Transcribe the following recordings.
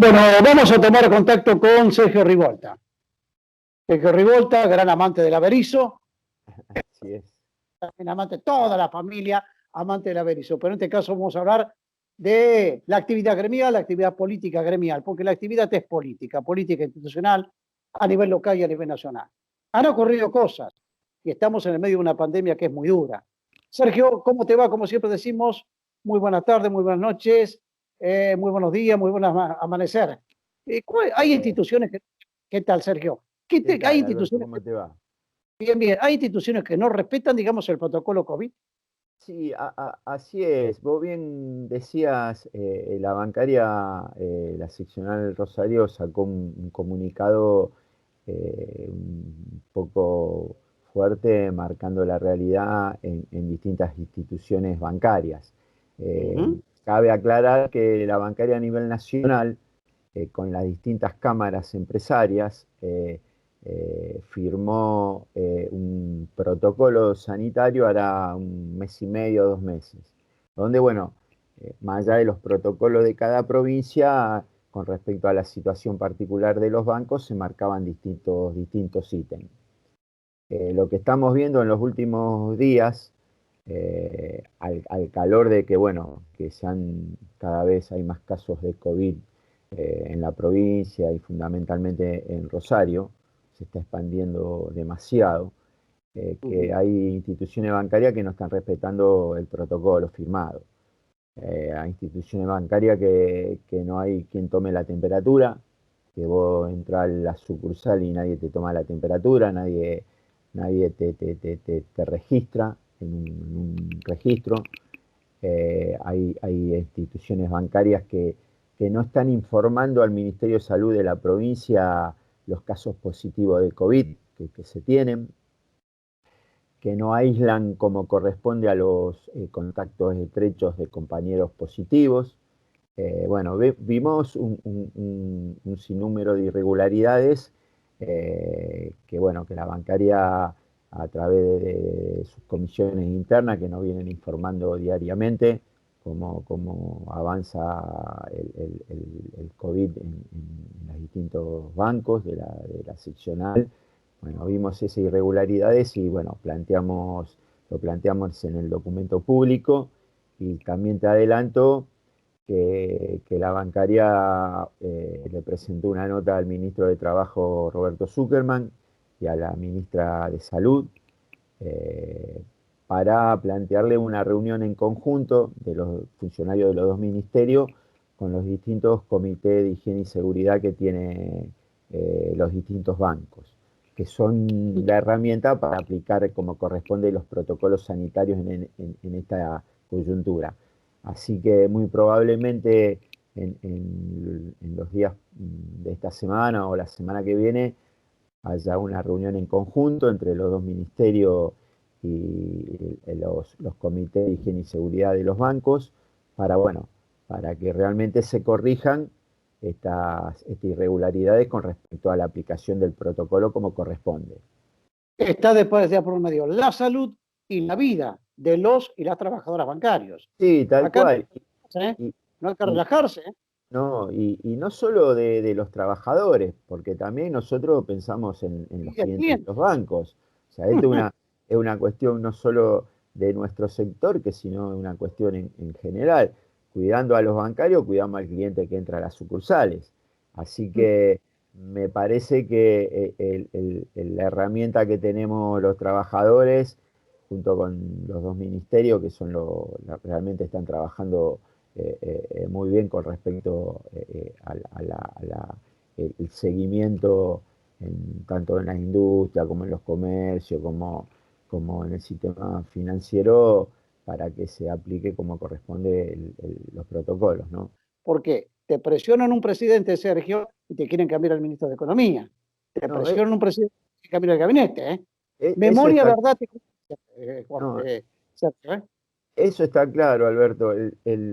Bueno, vamos a tomar contacto con Sergio Rivolta. Sergio Rivolta, gran amante del Averizo. Así es. También amante de toda la familia, amante del Averizo. Pero en este caso vamos a hablar de la actividad gremial, la actividad política gremial, porque la actividad es política, política institucional a nivel local y a nivel nacional. Han ocurrido cosas y estamos en el medio de una pandemia que es muy dura. Sergio, ¿cómo te va? Como siempre decimos, muy buenas tardes, muy buenas noches, muy buenos días, muy buenas amanecer. Hay instituciones que... ¿Qué tal, Sergio? ¿Qué Hay tal, Alberto? instituciones ¿Cómo te va? bien, bien. Hay instituciones que no respetan, digamos, el protocolo COVID. Sí, así es. Vos bien decías, la bancaria, la seccional Rosario sacó un comunicado un poco fuerte marcando la realidad en distintas instituciones bancarias. Cabe aclarar que la bancaria a nivel nacional, con las distintas cámaras empresarias, firmó un protocolo sanitario hará un mes y medio, 2 meses, donde, bueno, más allá de los protocolos de cada provincia, con respecto a la situación particular de los bancos, se marcaban distintos ítems. Lo que estamos viendo en los últimos días, al calor de que, bueno, cada vez hay más casos de COVID en la provincia y fundamentalmente en Rosario, se está expandiendo demasiado, que hay instituciones bancarias que no están respetando el protocolo firmado. Hay instituciones bancarias que no hay quien tome la temperatura, que vos entras a la sucursal y nadie te toma la temperatura, nadie te registra en un registro. Hay instituciones bancarias que no están informando al Ministerio de Salud de la provincia los casos positivos de COVID que se tienen, que no aíslan como corresponde a los contactos estrechos de compañeros positivos. Bueno, vimos un sinnúmero de irregularidades que la bancaria, a través de sus comisiones internas, que nos vienen informando diariamente cómo avanza el COVID en los distintos bancos de la seccional. Bueno, vimos esas irregularidades y, bueno, lo planteamos en el documento público, y también te adelanto que la bancaria le presentó una nota al ministro de Trabajo, Roberto Zuckerman, y a la ministra de Salud, para plantearle una reunión en conjunto de los funcionarios de los dos ministerios con los distintos comités de higiene y seguridad que tienen los distintos bancos, que son la herramienta para aplicar como corresponde los protocolos sanitarios en esta coyuntura. Así que muy probablemente en los días de esta semana o la semana que viene haya una reunión en conjunto entre los dos ministerios y los comités de higiene y seguridad de los bancos para que realmente se corrijan estas irregularidades con respecto a la aplicación del protocolo como corresponde. Está después de por medio la salud y la vida de los y las trabajadoras bancarios. Sí, tal Acá cual. no hay que relajarse. No, y no solo de los trabajadores, porque también nosotros pensamos en los clientes de los bancos. O sea, esto es una cuestión no solo de nuestro sector, sino una cuestión en general. Cuidando a los bancarios, cuidamos al cliente que entra a las sucursales. Así que me parece que la herramienta que tenemos los trabajadores, junto con los dos ministerios, que son realmente están trabajando muy bien con respecto el seguimiento tanto en la industria como en los comercios, como en el sistema financiero, para que se aplique como corresponde los protocolos, ¿no? Porque te presionan un presidente, Sergio, y te quieren cambiar al ministro de Economía. Te presionan un presidente y cambiar el gabinete. Memoria, verdad, Sergio. Eso está claro, Alberto.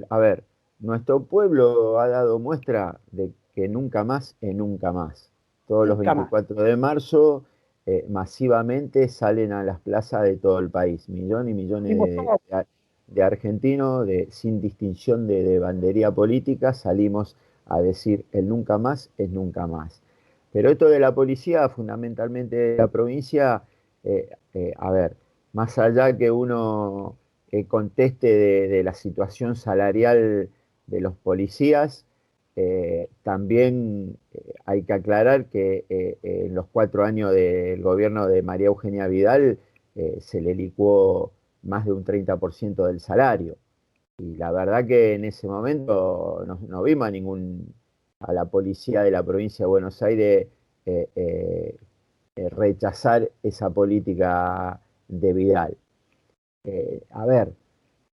A ver, nuestro pueblo ha dado muestra de que nunca más es nunca más. Todos los 24 de marzo masivamente salen a las plazas de todo el país. Millones y millones de argentinos, sin distinción de bandería política, salimos a decir el nunca más es nunca más. Pero esto de la policía, fundamentalmente de la provincia, a ver, más allá que uno conteste de la situación salarial de los policías, también hay que aclarar que en los 4 años del gobierno de María Eugenia Vidal se le licuó más de un 30% del salario. Y la verdad que en ese momento no vimos a la policía de la provincia de Buenos Aires eh, eh, rechazar esa política de Vidal. A ver,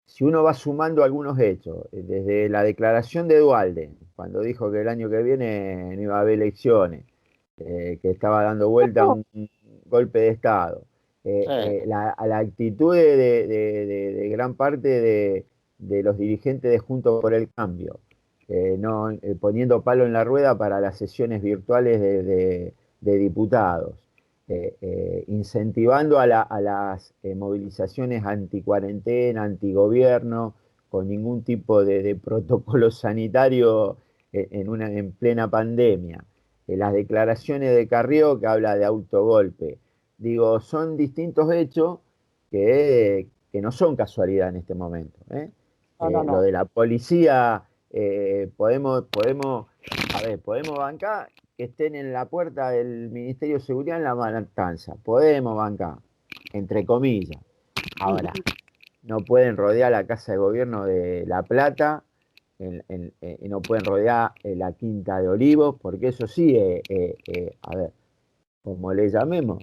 si uno va sumando algunos hechos, desde la declaración de Duhalde, cuando dijo que el año que viene no iba a haber elecciones, que estaba dando vuelta a No, un golpe de Estado, sí. a la actitud de gran parte de los dirigentes de Juntos por el Cambio, no, poniendo palo en la rueda para las sesiones virtuales de diputados, incentivando a las movilizaciones anticuarentena, antigobierno, con ningún tipo de protocolo sanitario en plena pandemia. Las declaraciones de Carrió que habla de autogolpe. Digo, son distintos hechos que no son casualidad en este momento, ¿eh? No, no, Lo no. de la policía, a ver, podemos bancar que estén en la puerta del Ministerio de Seguridad en la matanza. Podemos bancar, entre comillas. Ahora, no pueden rodear la Casa de Gobierno de La Plata, no pueden rodear la Quinta de Olivos, porque eso sí, a ver, como le llamemos,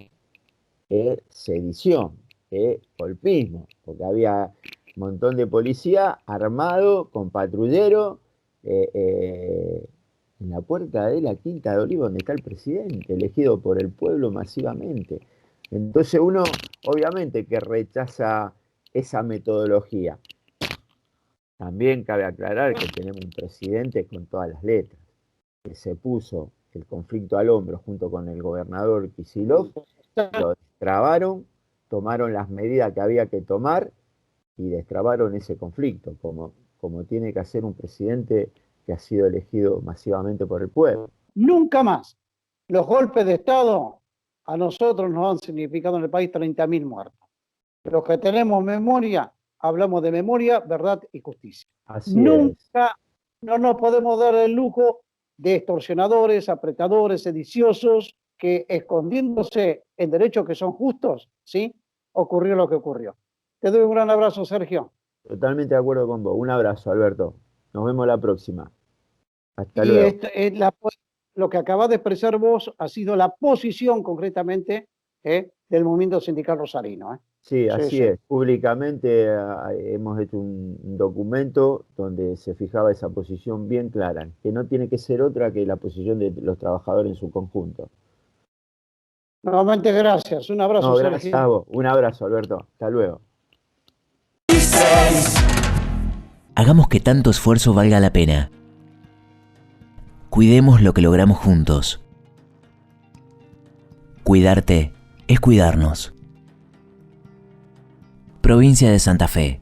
es sedición, es golpismo, porque había un montón de policía armado, con patrulleros, en la puerta de la Quinta de Olivos, donde está el presidente, elegido por el pueblo masivamente. Entonces uno, obviamente, que rechaza esa metodología. También cabe aclarar que tenemos un presidente con todas las letras, que se puso el conflicto al hombro junto con el gobernador Kicillof, lo destrabaron, tomaron las medidas que había que tomar y destrabaron ese conflicto, como tiene que hacer un presidente que ha sido elegido masivamente por el pueblo. Nunca más. Los golpes de Estado a nosotros nos han significado en el país 30.000 muertos. Los que tenemos memoria, hablamos de memoria, verdad y justicia. Así es. Nunca, no nos podemos dar el lujo de extorsionadores, apretadores, sediciosos, que escondiéndose en derechos que son justos, ¿sí? Ocurrió lo que ocurrió. Te doy un gran abrazo, Sergio. Totalmente de acuerdo con vos. Un abrazo, Alberto. Nos vemos la próxima. Hasta Y luego. lo que acabas de expresar vos ha sido la posición concretamente del movimiento sindical rosarino. Sí, Sí, así sí. es. Públicamente hemos hecho un documento donde se fijaba esa posición bien clara, que no tiene que ser otra que la posición de los trabajadores en su conjunto. Nuevamente, gracias. Un abrazo, No, gracias a Sergio. vos. Un abrazo, Alberto. Hasta luego. Hagamos que tanto esfuerzo valga la pena. Cuidemos lo que logramos juntos. Cuidarte es cuidarnos. Provincia de Santa Fe.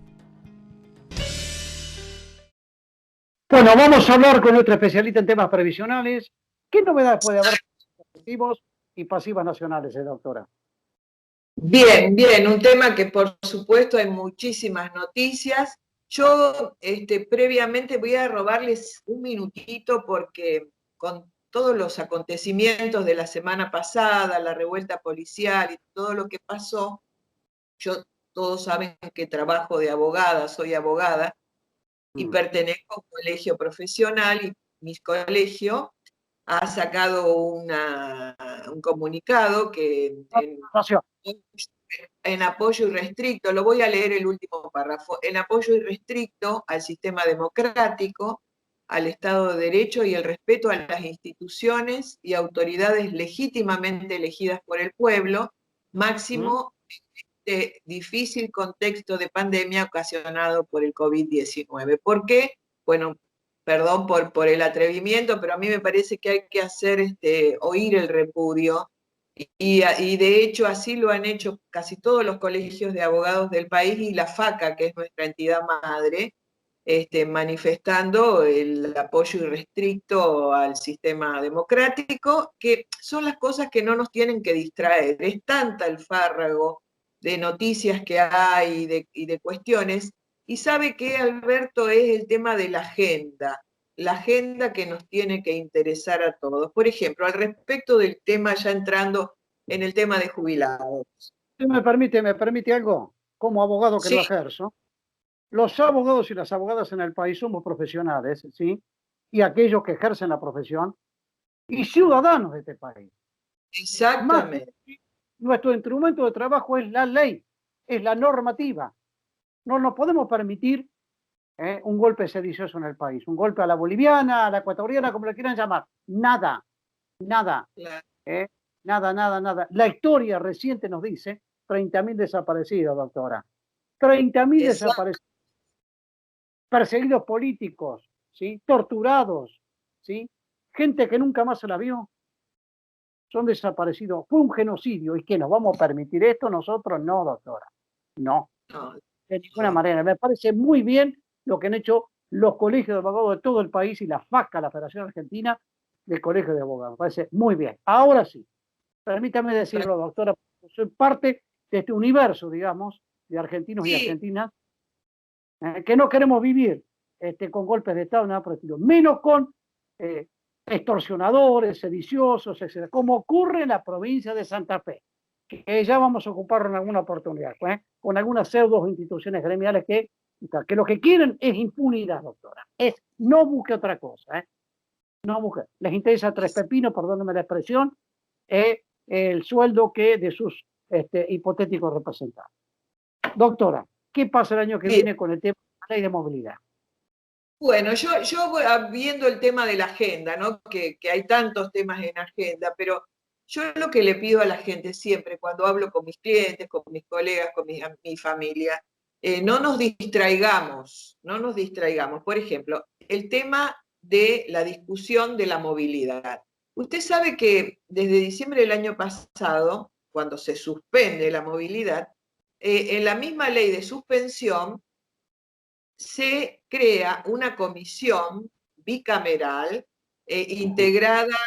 Bueno, vamos a hablar con nuestro especialista en temas previsionales. ¿Qué novedades puede haber activos y pasivas nacionales, doctora? Bien, bien, un tema que por supuesto hay muchísimas noticias. Yo previamente voy a robarles un minutito porque con todos los acontecimientos de la semana pasada, la revuelta policial y todo lo que pasó, todos saben que trabajo de abogada, soy abogada y pertenezco a un colegio profesional y mi colegio ha sacado un comunicado que en apoyo irrestricto, lo voy a leer el último párrafo, en apoyo irrestricto al sistema democrático, al Estado de Derecho y el respeto a las instituciones y autoridades legítimamente elegidas por el pueblo, máximo en este difícil contexto de pandemia ocasionado por el COVID-19. ¿Por qué? Bueno, perdón por el atrevimiento, pero a mí me parece que hay que hacer oír el repudio. Y de hecho así lo han hecho casi todos los colegios de abogados del país y la FACA, que es nuestra entidad madre, manifestando el apoyo irrestricto al sistema democrático, que son las cosas que no nos tienen que distraer. Es tanta el fárrago de noticias que hay y de cuestiones, y sabe que, Alberto, es el tema de la agenda que nos tiene que interesar a todos. Por ejemplo, al respecto del tema, ya entrando en el tema de jubilados. ¿Usted me permite algo? Como abogado que Sí. lo ejerzo, los abogados y las abogadas en el país somos profesionales, ¿sí? Y aquellos que ejercen la profesión y ciudadanos de este país. Más Exactamente. que nuestro instrumento de trabajo es la ley, es la normativa. No nos podemos permitir un golpe sedicioso en el país, un golpe a la boliviana, a la ecuatoriana, como le quieran llamar. Nada, nada, Claro. nada. La historia reciente nos dice 30.000 desaparecidos, doctora. 30.000 desaparecidos, perseguidos políticos, ¿sí? Torturados, ¿sí? Gente que nunca más se la vio. Son desaparecidos. Fue un genocidio. ¿Y qué? ¿Nos vamos a permitir esto nosotros? No, doctora. No, No, de ninguna no. manera. Me parece muy bien lo que han hecho los colegios de abogados de todo el país y la FACA, la Federación Argentina del Colegio de Abogados. Me parece muy bien. Ahora sí, permítame decirlo, doctora, soy parte de este universo, digamos, de argentinos y Sí. argentinas, que no queremos vivir con golpes de Estado, nada por el estilo, menos con extorsionadores, sediciosos, etc., como ocurre en la provincia de Santa Fe, que ya vamos a ocuparlo en alguna oportunidad, con algunas pseudo instituciones gremiales que lo que quieren es impunidad, doctora, es no busque otra cosa, no busque, les interesa tres pepinos, perdónenme la expresión, el sueldo que de sus hipotéticos representantes. Doctora, ¿qué pasa el año que viene con el tema de la ley de movilidad? Bueno, yo voy viendo el tema de la agenda, ¿no? Que hay tantos temas en agenda, pero yo lo que le pido a la gente siempre, cuando hablo con mis clientes, con mis colegas, con mi familia, no nos distraigamos, no nos distraigamos. Por ejemplo, el tema de la discusión de la movilidad. Usted sabe que desde diciembre del año pasado, cuando se suspende la movilidad, en la misma ley de suspensión, se crea una comisión bicameral integrada,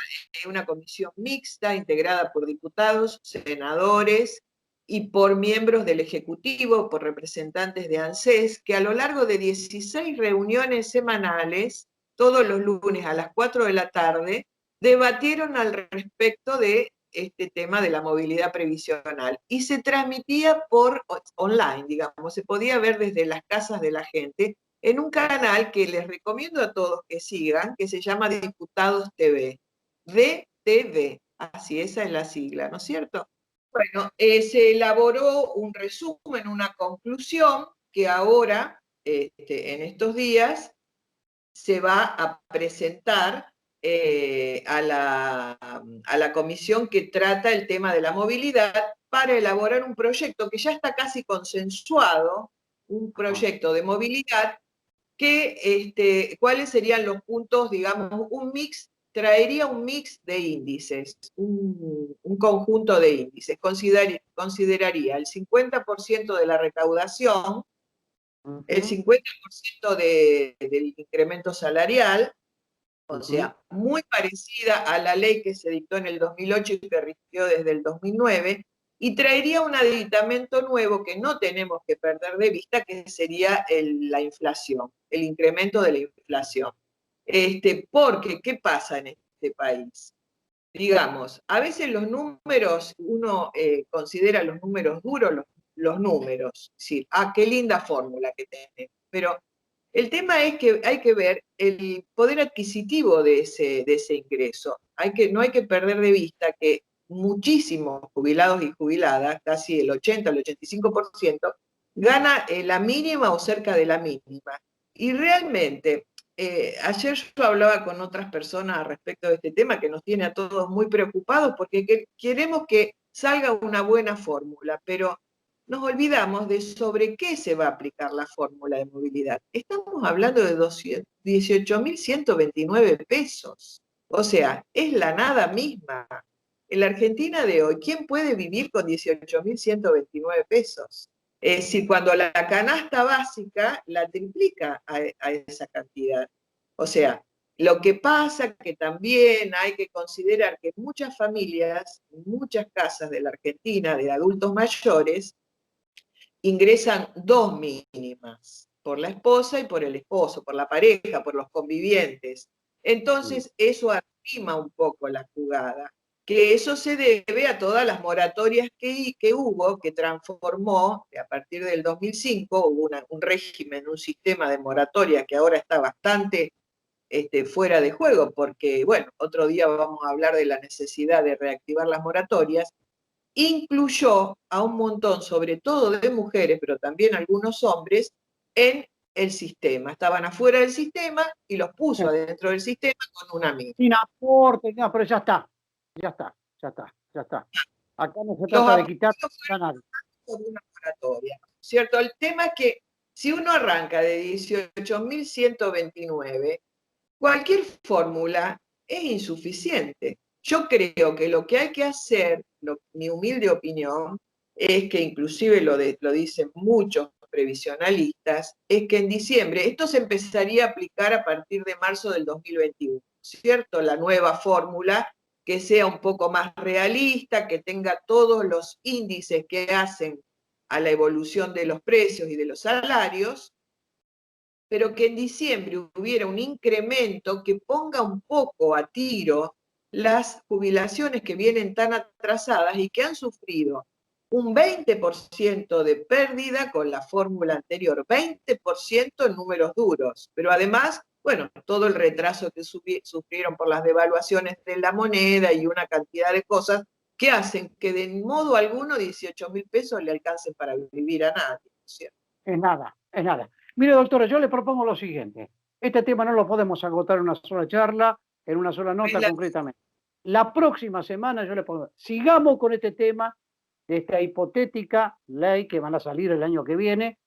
una comisión mixta, integrada por diputados, senadores y por miembros del Ejecutivo, por representantes de ANSES, que a lo largo de 16 reuniones semanales, todos los lunes a las 4 de la tarde, debatieron al respecto de este tema de la movilidad previsional y se transmitía por online, digamos, se podía ver desde las casas de la gente en un canal que les recomiendo a todos que sigan, que se llama Diputados TV, DTV, así esa es la sigla, ¿no es cierto? Bueno, se elaboró un resumen, una conclusión que ahora, en estos días, se va a presentar a la comisión que trata el tema de la movilidad para elaborar un proyecto que ya está casi consensuado, un proyecto de movilidad que, cuáles serían los puntos, digamos, traería un mix de índices, un conjunto de índices, consideraría el 50% de la recaudación, el 50% del incremento salarial, o sea, muy parecida a la ley que se dictó en el 2008 y que rigió desde el 2009, y traería un aditamento nuevo que no tenemos que perder de vista, que sería la inflación, el incremento de la inflación. Porque, ¿qué pasa en este país? Digamos, a veces los números, uno considera los números duros, los números, es decir, qué linda fórmula que tenemos, pero el tema es que hay que ver el poder adquisitivo de ese ingreso. No hay que perder de vista que muchísimos jubilados y jubiladas, casi el 80, el 85%, gana la mínima o cerca de la mínima. Y realmente, ayer yo hablaba con otras personas respecto de este tema que nos tiene a todos muy preocupados porque queremos que salga una buena fórmula, pero nos olvidamos de sobre qué se va a aplicar la fórmula de movilidad. Estamos hablando de 18.129 pesos. O sea, es la nada misma. En la Argentina de hoy, ¿quién puede vivir con 18.129 pesos? Es decir, cuando la canasta básica la triplica a esa cantidad. O sea, lo que pasa que también hay que considerar que muchas familias, muchas casas de la Argentina de adultos mayores, ingresan 2 mínimas, por la esposa y por el esposo, por la pareja, por los convivientes. Entonces, eso arrima un poco la jugada, que eso se debe a todas las moratorias que hubo, que transformó, a partir del 2005, hubo un régimen, un sistema de moratoria que ahora está bastante fuera de juego, porque, bueno, otro día vamos a hablar de la necesidad de reactivar las moratorias, incluyó a un montón, sobre todo de mujeres, pero también algunos hombres, en el sistema. Estaban afuera del sistema y los puso adentro del sistema con una mínima. Sin aporte, no, pero ya está. Acá no se trata de quitar a nadie. Una moratoria, ¿cierto? El tema es que si uno arranca de 18.129, cualquier fórmula es insuficiente. Yo creo que lo que hay que hacer, mi humilde opinión, es que inclusive lo dicen muchos previsionalistas, es que en diciembre, esto se empezaría a aplicar a partir de marzo del 2021, ¿cierto? La nueva fórmula, que sea un poco más realista, que tenga todos los índices que hacen a la evolución de los precios y de los salarios, pero que en diciembre hubiera un incremento que ponga un poco a tiro las jubilaciones que vienen tan atrasadas y que han sufrido un 20% de pérdida con la fórmula anterior, 20% en números duros, pero además, bueno, todo el retraso que sufrieron por las devaluaciones de la moneda y una cantidad de cosas que hacen que de modo alguno 18.000 pesos le alcancen para vivir a nadie, ¿cierto? Es nada. Mire, doctora, yo le propongo lo siguiente. Este tema no lo podemos agotar en una sola charla, en una sola nota concretamente. La próxima semana yo le pongo, sigamos con este tema de esta hipotética ley que van a salir el año que viene,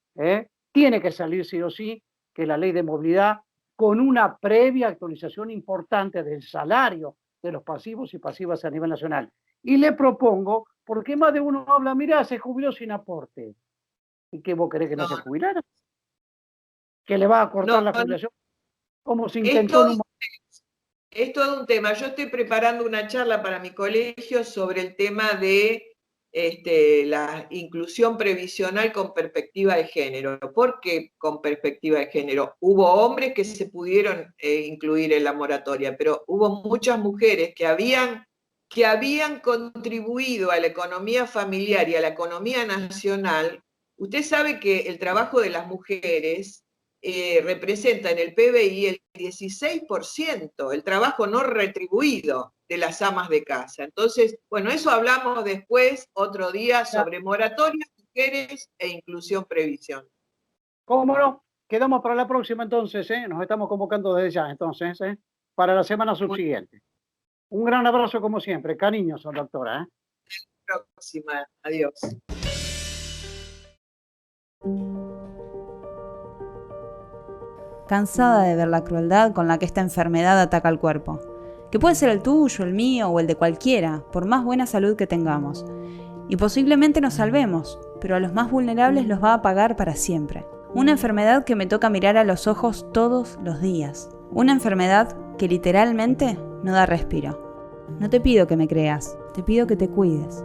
tiene que salir sí o sí, que es la ley de movilidad, con una previa actualización importante del salario de los pasivos y pasivas a nivel nacional. Y le propongo, porque más de uno habla, mirá, se jubiló sin aporte. ¿Y qué vos querés que no se jubilara? ¿Que le va a cortar la jubilación? Como se intentó en un... Es todo un tema. Yo estoy preparando una charla para mi colegio sobre el tema de la inclusión previsional con perspectiva de género. ¿Por qué con perspectiva de género? Hubo hombres que se pudieron incluir en la moratoria, pero hubo muchas mujeres que habían contribuido a la economía familiar y a la economía nacional. Usted sabe que el trabajo de las mujeres representa en el PBI el 16%, el trabajo no retribuido de las amas de casa. Entonces, bueno, eso hablamos después, otro día, sobre moratorias, mujeres e inclusión previsión. ¿Cómo no? Quedamos para la próxima entonces, nos estamos convocando desde ya entonces, para la semana subsiguiente. Un gran abrazo como siempre, cariños, doctora. Hasta la próxima, adiós. Cansada de ver la crueldad con la que esta enfermedad ataca al cuerpo, que puede ser el tuyo, el mío o el de cualquiera, por más buena salud que tengamos. Y posiblemente nos salvemos, pero a los más vulnerables los va a pagar para siempre. Una enfermedad que me toca mirar a los ojos todos los días. Una enfermedad que literalmente no da respiro. No te pido que me creas, te pido que te cuides.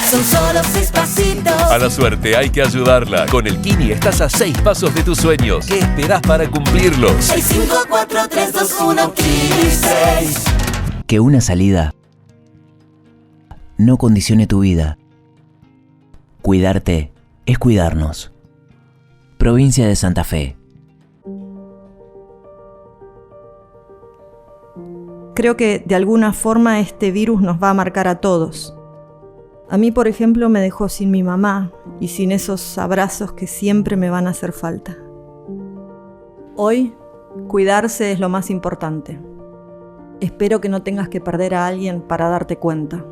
Son solo 6 pasitos. A la suerte hay que ayudarla. Con el Kini estás a 6 pasos de tus sueños. ¿Qué esperás para cumplirlos? 6, 5, 4, 3, 2, 1, Kini 6. Que una salida no condicione tu vida. Cuidarte es cuidarnos. Provincia de Santa Fe. Creo que de alguna forma este virus nos va a marcar a todos. A mí, por ejemplo, me dejó sin mi mamá y sin esos abrazos que siempre me van a hacer falta. Hoy, cuidarse es lo más importante. Espero que no tengas que perder a alguien para darte cuenta.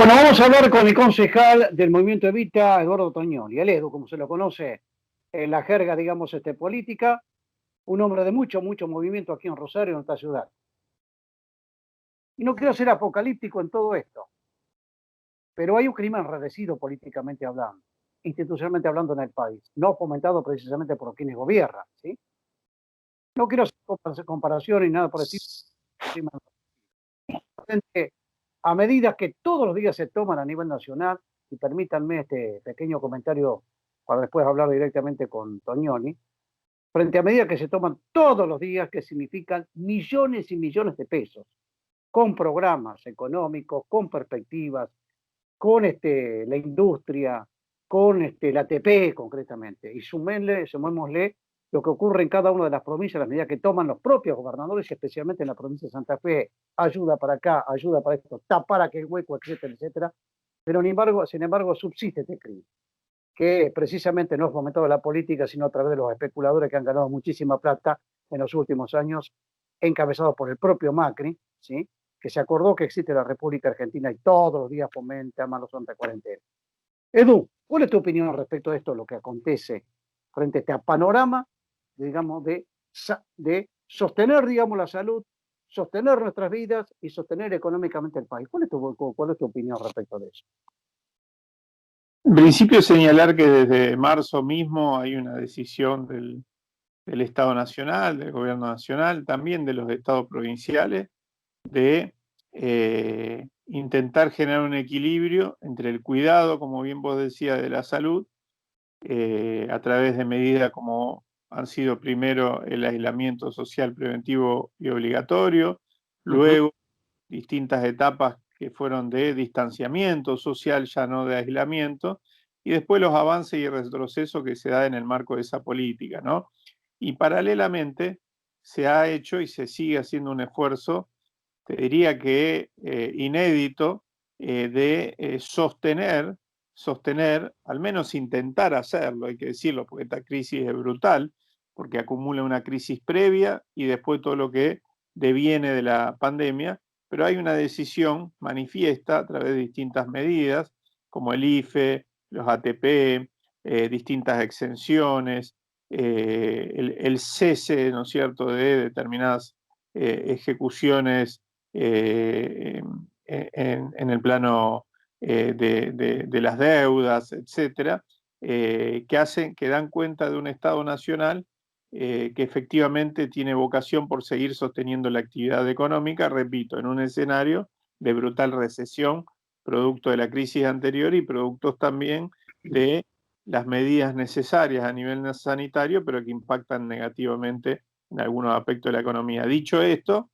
Bueno, vamos a hablar con el concejal del Movimiento Evita, Eduardo Tognoni, el Edu, como se lo conoce en la jerga, digamos, política, un hombre de mucho movimiento aquí en Rosario, en nuestra ciudad. Y no quiero ser apocalíptico en todo esto, pero hay un clima enrarecido políticamente hablando, institucionalmente hablando en el país, no fomentado precisamente por quienes gobiernan, ¿sí? No quiero hacer comparaciones ni nada por el estilo. A medida que todos los días se toman a nivel nacional, y permítanme este pequeño comentario para después hablar directamente con Tognoni, frente a medida que se toman todos los días, que significan millones y millones de pesos, con programas económicos, con perspectivas, con la industria, con la ATP concretamente, y sumémosle lo que ocurre en cada una de las provincias a medida que toman los propios gobernadores, especialmente en la provincia de Santa Fe, ayuda para acá, ayuda para esto, tapar aquel hueco, etcétera, etcétera. Pero sin embargo subsiste este crimen, que precisamente no es fomentado la política, sino a través de los especuladores que han ganado muchísima plata en los últimos años, encabezados por el propio Macri, ¿sí? Que se acordó que existe la República Argentina y todos los días fomenta más los cuarentena. Edu, ¿cuál es tu opinión respecto a esto, lo que acontece frente a este panorama, digamos, de sostener, digamos, la salud, sostener nuestras vidas y sostener económicamente el país? ¿Cuál es tu opinión respecto de eso? En principio, señalar que desde marzo mismo hay una decisión del Estado Nacional, del Gobierno Nacional, también de los estados provinciales, de intentar generar un equilibrio entre el cuidado, como bien vos decías, de la salud, a través de medidas como han sido primero el aislamiento social preventivo y obligatorio, luego distintas etapas que fueron de distanciamiento social, ya no de aislamiento, y después los avances y el retroceso que se da en el marco de esa política, ¿no? Y paralelamente se ha hecho y se sigue haciendo un esfuerzo, te diría que inédito, de sostener, al menos intentar hacerlo, hay que decirlo, porque esta crisis es brutal, porque acumula una crisis previa y después todo lo que deviene de la pandemia, pero hay una decisión manifiesta a través de distintas medidas, como el IFE, los ATP, distintas exenciones, el cese, ¿no es cierto?, de determinadas ejecuciones en el plano de las deudas, etcétera, que dan cuenta de un Estado nacional que efectivamente tiene vocación por seguir sosteniendo la actividad económica, repito, en un escenario de brutal recesión, producto de la crisis anterior y productos también de las medidas necesarias a nivel sanitario, pero que impactan negativamente en algunos aspectos de la economía. Dicho esto,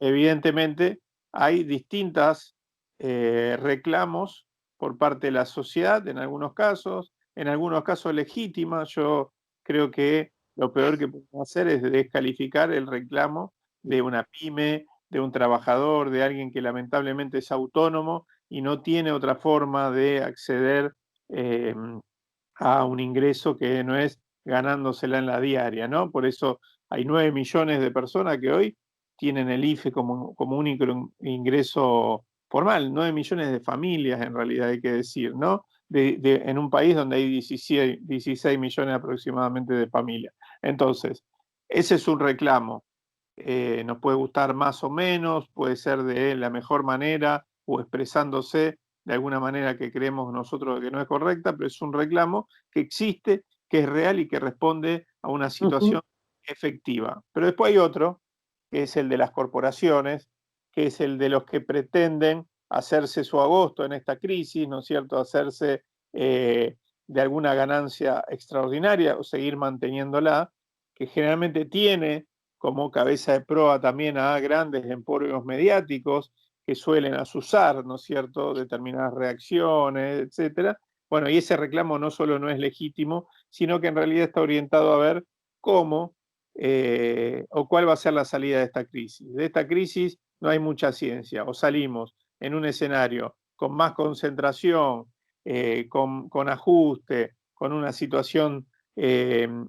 evidentemente hay distintas reclamos por parte de la sociedad, en algunos casos legítimas. Yo creo que lo peor que podemos hacer es descalificar el reclamo de una pyme, de un trabajador, de alguien que lamentablemente es autónomo y no tiene otra forma de acceder a un ingreso que no es ganándosela en la diaria, ¿no? Por eso hay 9 millones de personas que hoy tienen el IFE como único ingreso formal, 9 millones de familias en realidad hay que decir, ¿no? En un país donde hay 16 millones aproximadamente de familias. Entonces, ese es un reclamo. Nos puede gustar más o menos, puede ser de la mejor manera o expresándose de alguna manera que creemos nosotros que no es correcta, pero es un reclamo que existe, que es real y que responde a una situación efectiva. Pero después hay otro, que es el de las corporaciones, que es el de los que pretenden hacerse su agosto en esta crisis, ¿no es cierto?, hacerse de alguna ganancia extraordinaria o seguir manteniéndola, que generalmente tiene como cabeza de proa también a grandes emporios mediáticos que suelen asusar, ¿no es cierto?, determinadas reacciones, etcétera. Bueno, y ese reclamo no solo no es legítimo, sino que en realidad está orientado a ver cómo o cuál va a ser la salida de esta crisis. De esta crisis no hay mucha ciencia, o salimos en un escenario con más concentración, con ajuste, con una situación de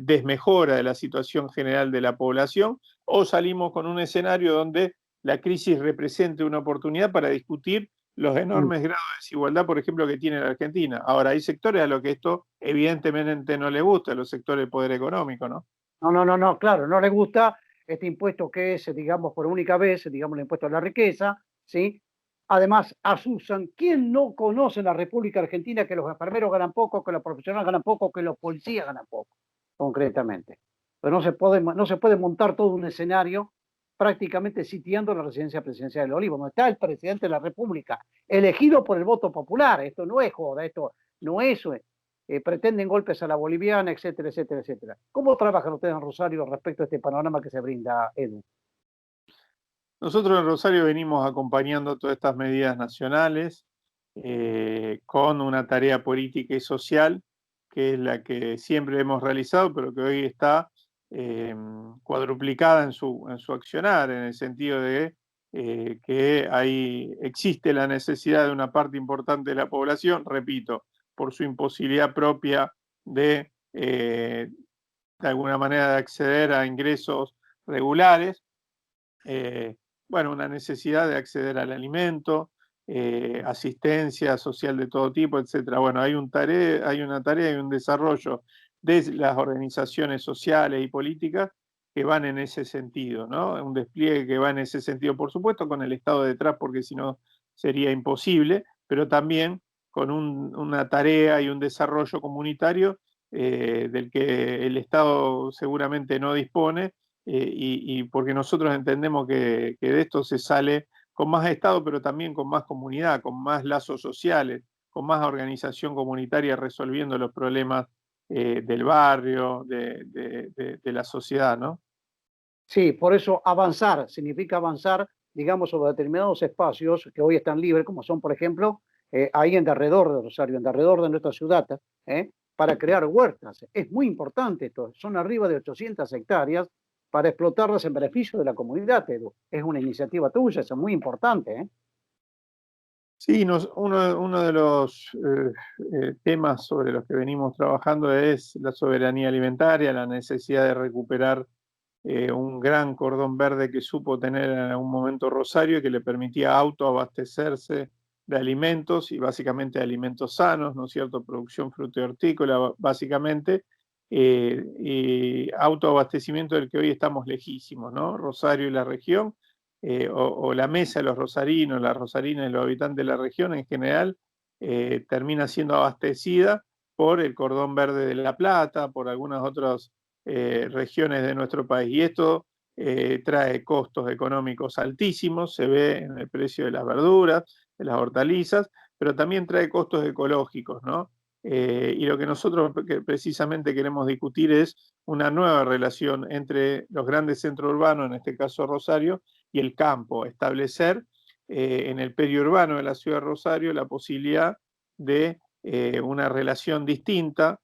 desmejora de la situación general de la población, o salimos con un escenario donde la crisis represente una oportunidad para discutir los enormes grados de desigualdad, por ejemplo, que tiene la Argentina. Ahora, hay sectores a los que esto evidentemente no les gusta, los sectores del poder económico, ¿no? No, claro, no les gusta este impuesto que es, digamos, por única vez, digamos, el impuesto a la riqueza, ¿sí? Además, asusan, ¿quién no conoce en la República Argentina que los enfermeros ganan poco, que los profesionales ganan poco, que los policías ganan poco, concretamente? Pero no se puede montar todo un escenario prácticamente sitiando la residencia presidencial del Olivo, donde está el presidente de la República, elegido por el voto popular. Esto no es joda, esto no es, pretenden golpes a la boliviana, etcétera, etcétera, etcétera. ¿Cómo trabajan ustedes en Rosario respecto a este panorama que se brinda, Edu? Nosotros en Rosario venimos acompañando todas estas medidas nacionales con una tarea política y social, que es la que siempre hemos realizado, pero que hoy está cuadruplicada en su accionar, en el sentido de que existe la necesidad de una parte importante de la población, repito, por su imposibilidad propia de alguna manera de acceder a ingresos regulares, bueno, una necesidad de acceder al alimento, asistencia social de todo tipo, etcétera. Bueno, hay una tarea y un desarrollo de las organizaciones sociales y políticas que van en ese sentido, ¿no? Un despliegue que va en ese sentido, por supuesto, con el Estado detrás, porque si no sería imposible, pero también con una tarea y un desarrollo comunitario del que el Estado seguramente no dispone, y porque nosotros entendemos que de esto se sale con más Estado, pero también con más comunidad, con más lazos sociales, con más organización comunitaria resolviendo los problemas del barrio, de la sociedad, ¿no? Sí, por eso avanzar significa avanzar, digamos, sobre determinados espacios que hoy están libres, como son, por ejemplo, ahí en derredor de Rosario, en derredor de nuestra ciudad, para crear huertas. Es muy importante esto, son arriba de 800 hectáreas para explotarlas en beneficio de la comunidad, Edu. Es una iniciativa tuya, es muy importante, Sí, uno de los temas sobre los que venimos trabajando es la soberanía alimentaria, la necesidad de recuperar un gran cordón verde que supo tener en algún momento Rosario, que le permitía autoabastecerse de alimentos y básicamente de alimentos sanos, ¿no es cierto? Producción fruto y hortícola, básicamente, y autoabastecimiento del que hoy estamos lejísimos, ¿no? Rosario y la región, o la mesa de los rosarinos, las rosarinas y los habitantes de la región en general, termina siendo abastecida por el cordón verde de La Plata, por algunas otras regiones de nuestro país. Y esto trae costos económicos altísimos, se ve en el precio de las verduras, de las hortalizas, pero también trae costos ecológicos, ¿no? Y lo que nosotros precisamente queremos discutir es una nueva relación entre los grandes centros urbanos, en este caso Rosario, y el campo, establecer en el periurbano de la ciudad de Rosario la posibilidad de una relación distinta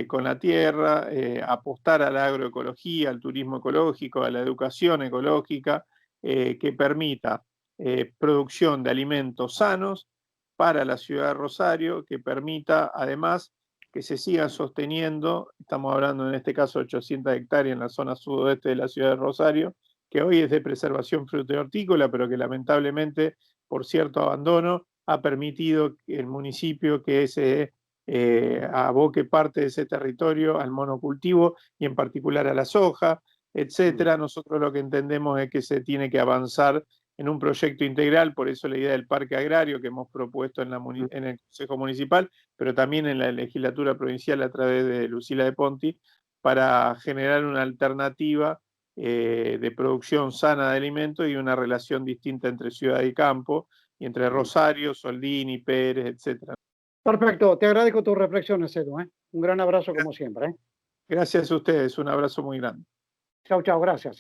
con la tierra, apostar a la agroecología, al turismo ecológico, a la educación ecológica, que permita producción de alimentos sanos para la ciudad de Rosario, que permita además que se sigan sosteniendo, estamos hablando en este caso de 800 hectáreas en la zona sudoeste de la ciudad de Rosario, que hoy es de preservación fruto y hortícola, pero que lamentablemente por cierto abandono ha permitido que el municipio que se aboque parte de ese territorio al monocultivo y en particular a la soja, etcétera. Nosotros lo que entendemos es que se tiene que avanzar en un proyecto integral, por eso la idea del parque agrario que hemos propuesto en el Consejo Municipal, pero también en la legislatura provincial a través de Lucila de Ponti, para generar una alternativa de producción sana de alimentos y una relación distinta entre ciudad y campo, y entre Rosario, Soldini, Pérez, etcétera. Perfecto, te agradezco tus reflexiones, Edu. Un gran abrazo como siempre. Gracias a ustedes, un abrazo muy grande. Chau, gracias.